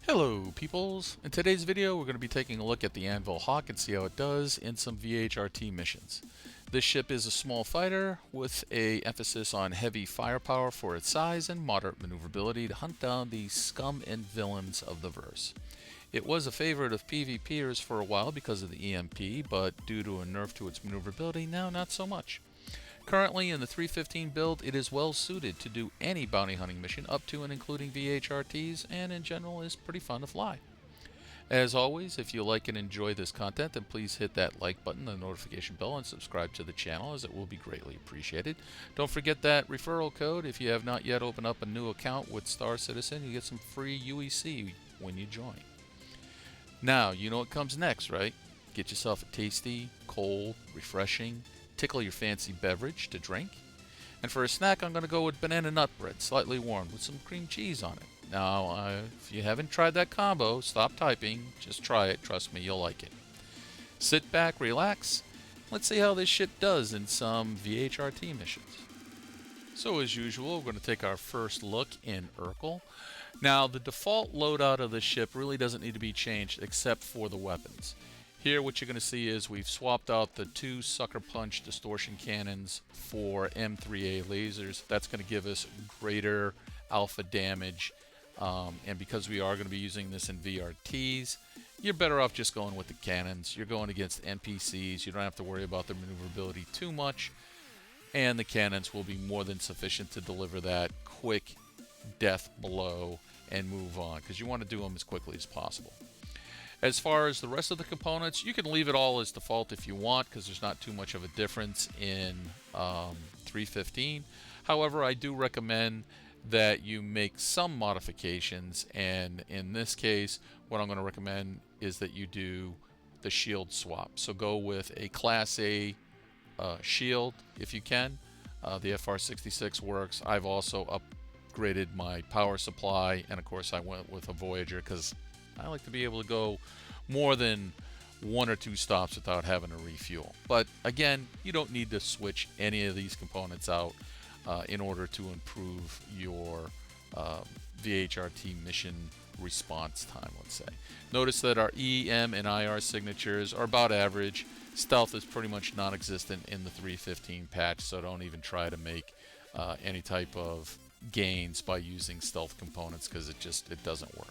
Hello peoples! In today's video we're going to be taking a look at the Anvil Hawk and see how it does in some VHRT missions. This ship is a small fighter with an emphasis on heavy firepower for its size and moderate maneuverability to hunt down the scum and villains of the verse. It was a favorite of PvPers for a while because of the EMP, but due to a nerf to its maneuverability, now not so much. Currently in the 315 build, it is well suited to do any bounty hunting mission up to and including VHRTs, and in general is pretty fun to fly. As always, if you like and enjoy this content, then please hit that like button, the notification bell, and subscribe to the channel, as it will be greatly appreciated. Don't forget that referral code. If you have not yet opened up a new account with Star Citizen, you get some free UEC when you join. Now, you know what comes next, right? Get yourself a tasty, cold, refreshing, tickle your fancy beverage to drink. And for a snack, I'm going to go with banana nut bread, slightly warmed, with some cream cheese on it. Now, if you haven't tried that combo, stop typing. Just try it. Trust me, you'll like it. Sit back, relax. Let's see how this ship does in some VHRT missions. So as usual, we're going to take our first look in Erkul. Now, the default loadout of the ship really doesn't need to be changed except for the weapons. Here what you're going to see is we've swapped out the two Sucker Punch distortion cannons for M3A lasers. That's going to give us greater alpha damage, and because we are going to be using this in VRTs, you're better off just going with the cannons. You're going against NPCs, you don't have to worry about their maneuverability too much, and the cannons will be more than sufficient to deliver that quick death blow and move on, because you want to do them as quickly as possible. As far as the rest of the components, you can leave it all as default if you want, because there's not too much of a difference in 315. However, I do recommend that you make some modifications, and in this case, what I'm going to recommend is that you do the shield swap. So go with a Class A shield if you can. The FR66 works. I've also upgraded my power supply, and of course I went with a Voyager because I like to be able to go more than one or two stops without having to refuel. But again, you don't need to switch any of these components out in order to improve your VHRT mission response time, let's say. Notice that our EM and IR signatures are about average. Stealth is pretty much non-existent in the 315 patch, so don't even try to make any type of gains by using stealth components, because it doesn't work.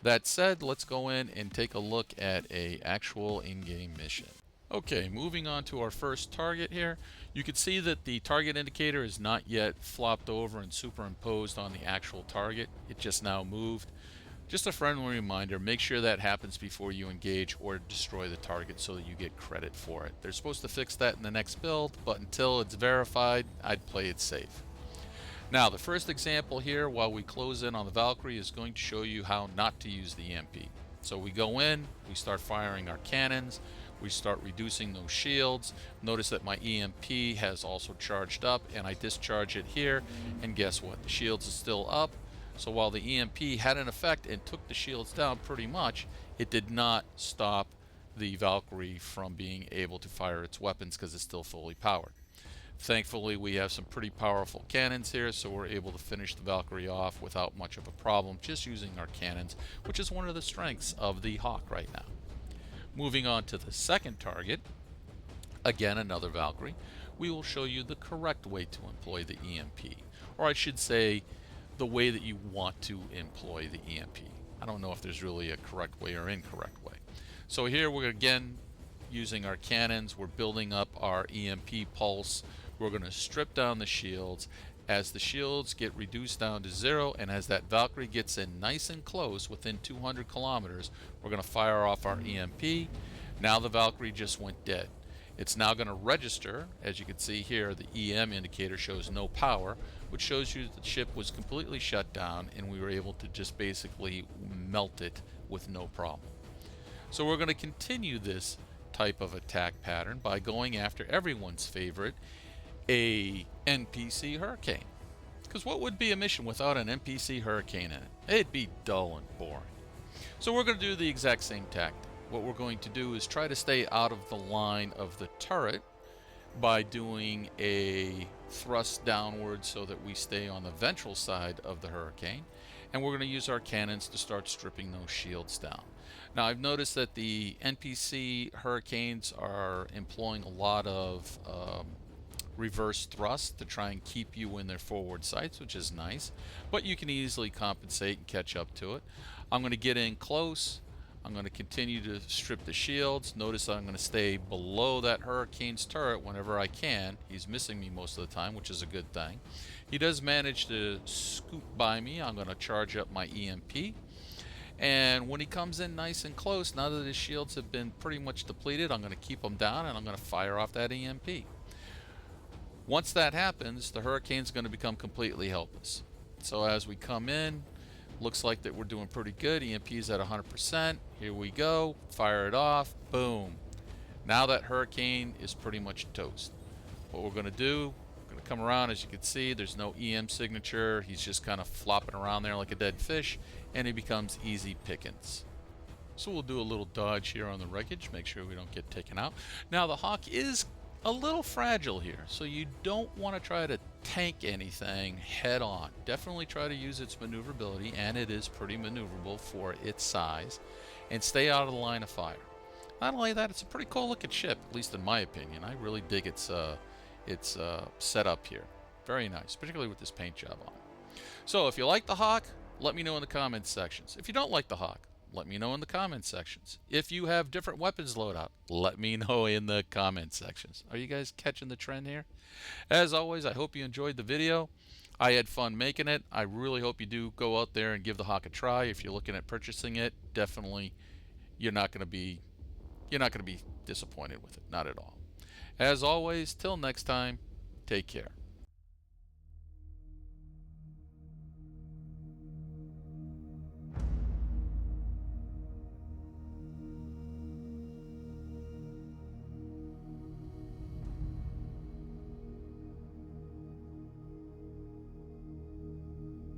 That said, let's go in and take a look at a actual in-game mission. Okay, moving on to our first target here. You can see that the target indicator is not yet flopped over and superimposed on the actual target. It just now moved. Just a friendly reminder, make sure that happens before you engage or destroy the target so that you get credit for it. They're supposed to fix that in the next build, but until it's verified, I'd play it safe. Now, the first example here, while we close in on the Valkyrie, is going to show you how not to use the EMP. So we go in, we start firing our cannons, we start reducing those shields. Notice that my EMP has also charged up, and I discharge it here, and guess what? The shields are still up. So while the EMP had an effect and took the shields down pretty much, it did not stop the Valkyrie from being able to fire its weapons because it's still fully powered. Thankfully, we have some pretty powerful cannons here, so we're able to finish the Valkyrie off without much of a problem, just using our cannons, which is one of the strengths of the Hawk right now. Moving on to the second target, again another Valkyrie, we will show you the correct way to employ the EMP, or I should say, the way that you want to employ the EMP. I don't know if there's really a correct way or incorrect way. So here we're again using our cannons, we're building up our EMP pulse. We're going to strip down the shields. As the shields get reduced down to 0, and as that Valkyrie gets in nice and close, within 200 kilometers, we're going to fire off our EMP. Now the Valkyrie just went dead. It's now going to register. As you can see here, the EM indicator shows no power, which shows you that the ship was completely shut down, and we were able to just basically melt it with no problem. So we're going to continue this type of attack pattern by going after everyone's favorite, a NPC Hurricane. Because what would be a mission without an NPC Hurricane in it? It'd be dull and boring. So we're going to do the exact same tactic. What we're going to do is try to stay out of the line of the turret by doing a thrust downward so that we stay on the ventral side of the Hurricane. and we're going to use our cannons to start stripping those shields down. Now, I've noticed that the NPC Hurricanes are employing a lot of reverse thrust to try and keep you in their forward sights, which is nice, but you can easily compensate and catch up to it. I'm going to get in close. I'm going to continue to strip the shields. Notice I'm going to stay below that Hurricane's turret whenever I can. He's missing me most of the time, which is a good thing. He does manage to scoot by me. I'm going to charge up my EMP. And when he comes in nice and close, now that his shields have been pretty much depleted, I'm going to keep him down and I'm going to fire off that EMP. Once that happens, the Hurricane's going to become completely helpless. So as we come in, looks like that we're doing pretty good. EMP is at 100%. Here we go. Fire it off. Boom. Now that Hurricane is pretty much toast. What we're going to do, we're going to come around. As you can see, there's no EM signature. He's just kind of flopping around there like a dead fish, and he becomes easy pickings. So we'll do a little dodge here on the wreckage, make sure we don't get taken out. Now the Hawk is a little fragile here, so you don't want to try to tank anything head on. Definitely try to use its maneuverability, and it is pretty maneuverable for its size, and stay out of the line of fire. Not only that, it's a pretty cool looking ship, at least in my opinion. I really dig its setup here. Very nice, particularly with this paint job on. So if you like the Hawk, let me know in the comments sections. If you don't like the Hawk, let me know in the comments sections. If you have different weapons loadout, let me know in the comments sections. Are you guys catching the trend here? As always, I hope you enjoyed the video. I had fun making it. I really hope you do go out there and give the Hawk a try. If you're looking at purchasing it, definitely you're not going to be disappointed with it. Not at all. As always, till next time, take care.